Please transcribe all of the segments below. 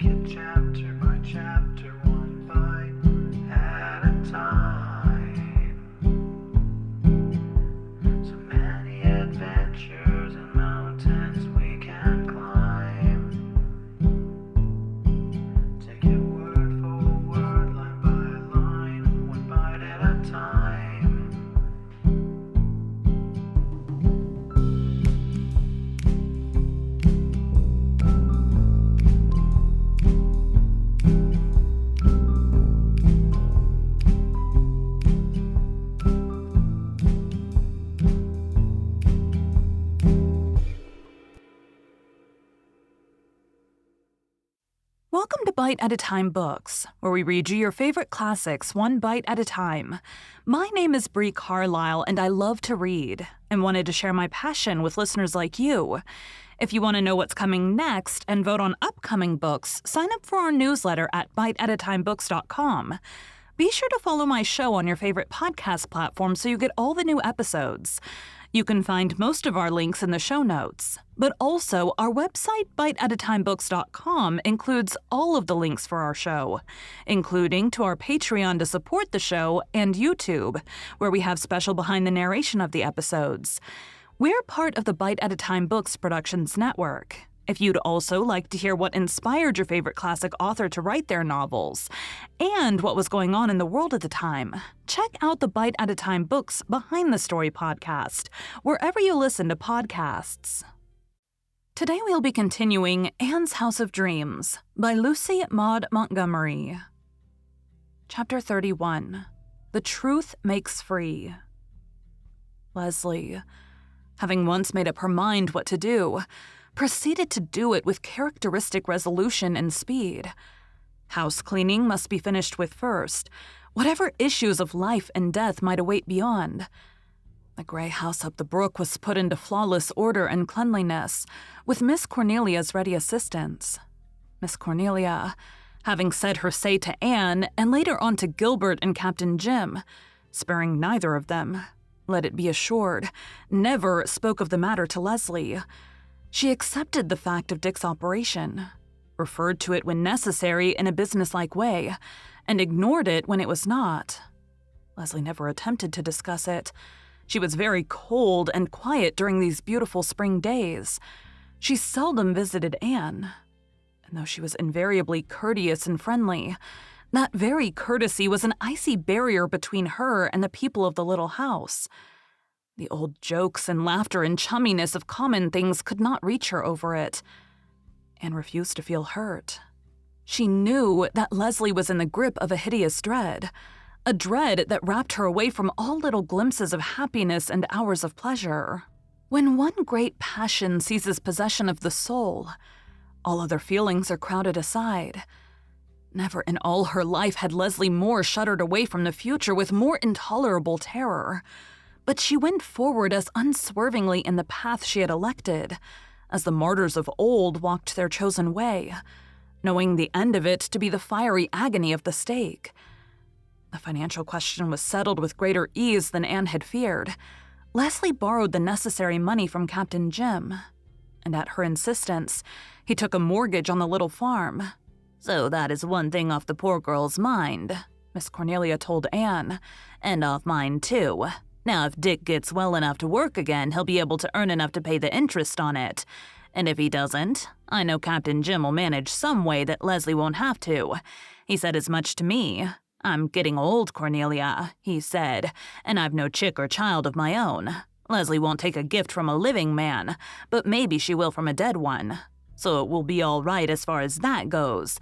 it chapter by chapter, one bite at a time. So many adventures and mountains we can climb. Take it word for word, line by line, one bite at a time. Welcome to Bite at a Time Books, where we read you your favorite classics one bite at a time. My name is Bree Carlisle, and I love to read, and wanted to share my passion with listeners like you. If you want to know what's coming next and vote on upcoming books, sign up for our newsletter at biteatatimebooks.com. Be sure to follow my show on your favorite podcast platform so you get all the new episodes. You can find most of our links in the show notes, but also our website, biteatatimebooks.com, includes all of the links for our show, including to our Patreon to support the show and YouTube, where we have special behind the narration of the episodes. We're part of the Bite at a Time Books Productions Network. If you'd also like to hear what inspired your favorite classic author to write their novels, and what was going on in the world at the time, check out the Bite at a Time Books Behind the Story podcast, wherever you listen to podcasts. Today we'll be continuing Anne's House of Dreams by Lucy Maud Montgomery. Chapter 31. The Truth Makes Free. Leslie, having once made up her mind what to do, proceeded to do it with characteristic resolution and speed. House cleaning must be finished with first, whatever issues of life and death might await beyond. The gray house up the brook was put into flawless order and cleanliness, with Miss Cornelia's ready assistance. Miss Cornelia, having said her say to Anne and later on to Gilbert and Captain Jim, sparing neither of them, let it be assured, never spoke of the matter to Leslie. She accepted the fact of Dick's operation, referred to it when necessary in a businesslike way, and ignored it when it was not. Leslie never attempted to discuss it. She was very cold and quiet during these beautiful spring days. She seldom visited Anne, and though she was invariably courteous and friendly, that very courtesy was an icy barrier between her and the people of the little house. The old jokes and laughter and chumminess of common things could not reach her over it. Anne refused to feel hurt. She knew that Leslie was in the grip of a hideous dread, a dread that wrapped her away from all little glimpses of happiness and hours of pleasure. When one great passion seizes possession of the soul, all other feelings are crowded aside. Never in all her life had Leslie Moore shuddered away from the future with more intolerable terror. But she went forward as unswervingly in the path she had elected, as the martyrs of old walked their chosen way, knowing the end of it to be the fiery agony of the stake. The financial question was settled with greater ease than Anne had feared. Leslie borrowed the necessary money from Captain Jim, and at her insistence, he took a mortgage on the little farm. "So that is one thing off the poor girl's mind," Miss Cornelia told Anne, "and off mine too. Now, if Dick gets well enough to work again, he'll be able to earn enough to pay the interest on it. And if he doesn't, I know Captain Jim will manage some way that Leslie won't have to. He said as much to me. 'I'm getting old, Cornelia,' he said, 'and I've no chick or child of my own. Leslie won't take a gift from a living man, but maybe she will from a dead one. So it will be all right as far as that goes.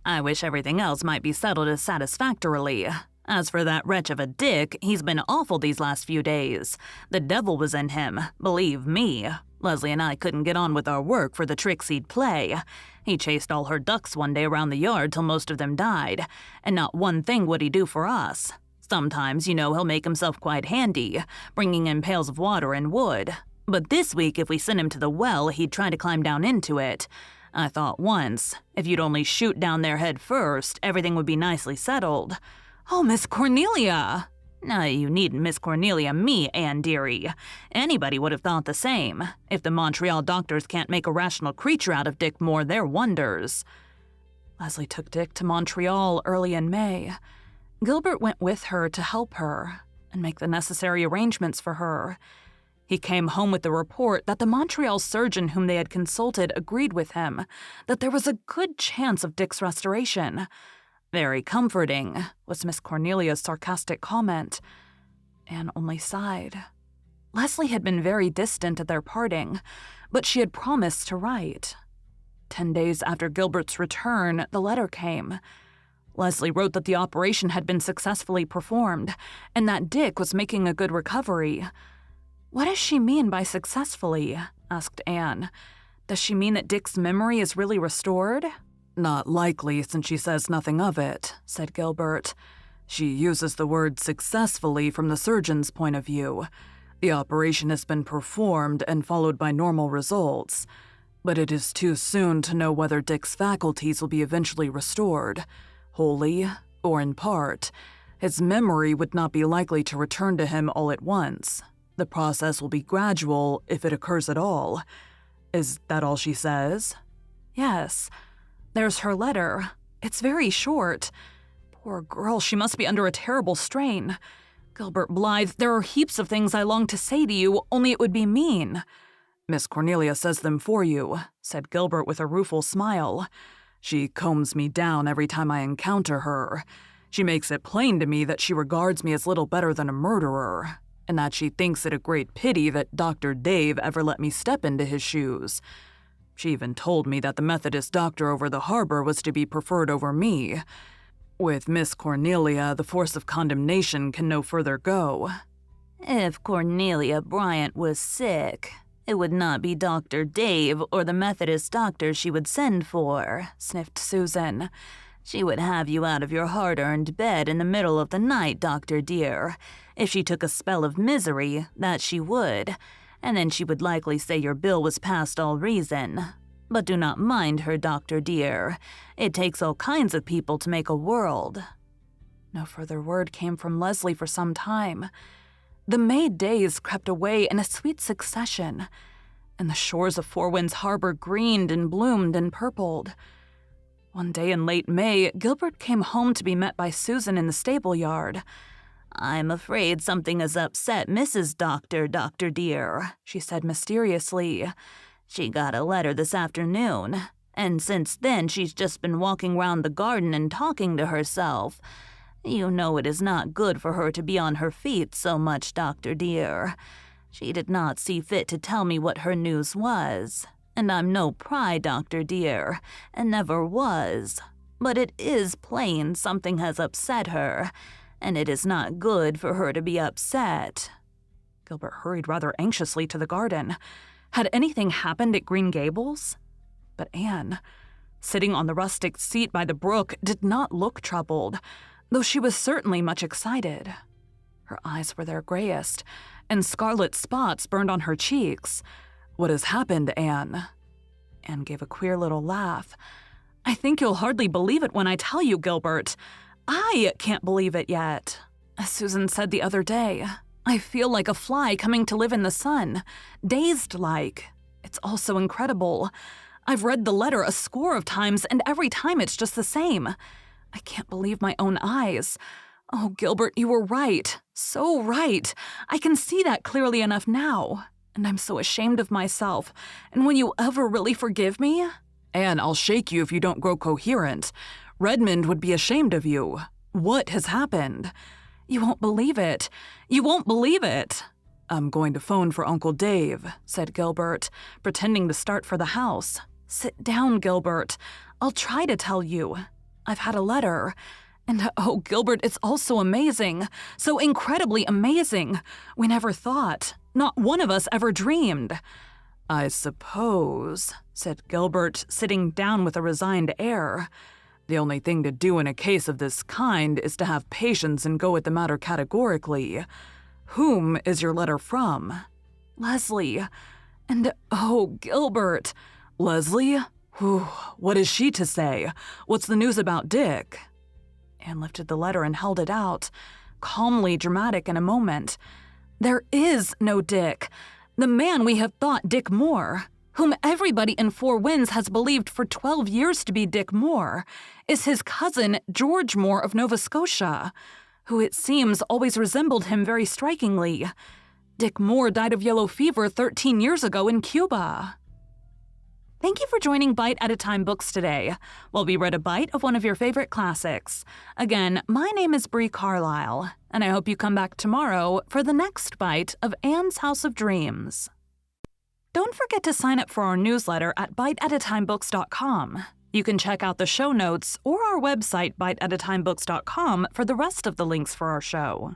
I wish everything else might be settled as satisfactorily. As for that wretch of a Dick, he's been awful these last few days. The devil was in him, believe me. Leslie and I couldn't get on with our work for the tricks he'd play. He chased all her ducks one day around the yard till most of them died, and not one thing would he do for us. Sometimes, he'll make himself quite handy, bringing in pails of water and wood. But this week, if we sent him to the well, he'd try to climb down into it. I thought once, if you'd only shoot down there head first, everything would be nicely settled." "Oh, Miss Cornelia!" "No, you needn't Miss Cornelia me, Anne dearie. Anybody would have thought the same. If the Montreal doctors can't make a rational creature out of Dick Moore, they're wonders." Leslie took Dick to Montreal early in May. Gilbert went with her to help her and make the necessary arrangements for her. He came home with the report that the Montreal surgeon whom they had consulted agreed with him that there was a good chance of Dick's restoration. "Very comforting," was Miss Cornelia's sarcastic comment. Anne only sighed. Leslie had been very distant at their parting, but she had promised to write. 10 days after Gilbert's return, the letter came. Leslie wrote that the operation had been successfully performed and that Dick was making a good recovery. "What does she mean by successfully?" asked Anne. "Does she mean that Dick's memory is really restored?" "Not likely, since she says nothing of it," said Gilbert. "She uses the word successfully from the surgeon's point of view. The operation has been performed and followed by normal results, but it is too soon to know whether Dick's faculties will be eventually restored, wholly or in part. His memory would not be likely to return to him all at once. The process will be gradual, if it occurs at all." "Is that all she says?" "Yes. There's her letter. It's very short. Poor girl, she must be under a terrible strain. Gilbert Blythe, there are heaps of things I long to say to you, only it would be mean." "Miss Cornelia says them for you," said Gilbert with a rueful smile. "She combs me down every time I encounter her. She makes it plain to me that she regards me as little better than a murderer, and that she thinks it a great pity that Dr. Dave ever let me step into his shoes. She even told me that the Methodist doctor over the harbor was to be preferred over me. With Miss Cornelia, the force of condemnation can no further go." "If Cornelia Bryant was sick, it would not be Dr. Dave or the Methodist doctor she would send for," sniffed Susan. "She would have you out of your hard-earned bed in the middle of the night, Dr. dear. If she took a spell of misery, that she would, and then she would likely say your bill was past all reason. But do not mind her, Dr. dear. It takes all kinds of people to make a world." No further word came from Leslie for some time. The May days crept away in a sweet succession, and the shores of Four Winds Harbor greened and bloomed and purpled. One day in late May, Gilbert came home to be met by Susan in the stable yard. "I'm afraid something has upset Mrs. Doctor, Dr. dear," she said mysteriously. "She got a letter this afternoon, and since then she's just been walking round the garden and talking to herself. You know it is not good for her to be on her feet so much, Dr. dear. She did not see fit to tell me what her news was, and I'm no pry, Dr. dear, and never was. But it is plain something has upset her, and it is not good for her to be upset." Gilbert hurried rather anxiously to the garden. Had anything happened at Green Gables? But Anne, sitting on the rustic seat by the brook, did not look troubled, though she was certainly much excited. Her eyes were their grayest, and scarlet spots burned on her cheeks. "What has happened, Anne?" Anne gave a queer little laugh. "I think you'll hardly believe it when I tell you, Gilbert. I can't believe it yet. As Susan said the other day, I feel like a fly coming to live in the sun, dazed like. It's all so incredible. I've read the letter a score of times, and every time it's just the same. I can't believe my own eyes. Oh, Gilbert, you were right. So right. I can see that clearly enough now. And I'm so ashamed of myself. And will you ever really forgive me?" "Anne, I'll shake you if you don't grow coherent. Redmond would be ashamed of you. What has happened?" "You won't believe it. You won't believe it." "I'm going to phone for Uncle Dave," said Gilbert, pretending to start for the house. "Sit down, Gilbert. I'll try to tell you. I've had a letter. And oh, Gilbert, it's all so amazing. So incredibly amazing. We never thought. Not one of us ever dreamed." "I suppose," said Gilbert, sitting down with a resigned air, "the only thing to do in a case of this kind is to have patience and go at the matter categorically. Whom is your letter from?" "Leslie. And oh, Gilbert." "Leslie? Whew, what is she to say? What's the news about Dick?" Anne lifted the letter and held it out, calmly dramatic in a moment. "There is no Dick. The man we have thought Dick Moore. whom everybody in Four Winds has believed for 12 years to be Dick Moore, is his cousin George Moore of Nova Scotia, who it seems always resembled him very strikingly. Dick Moore died of yellow fever 13 years ago in Cuba. Thank you for joining Bite at a Time Books today, while we read a bite of one of your favorite classics. Again, my name is Bree Carlisle, and I hope you come back tomorrow for the next bite of Anne's House of Dreams. Don't forget to sign up for our newsletter at biteatatimebooks.com. You can check out the show notes or our website biteatatimebooks.com for the rest of the links for our show.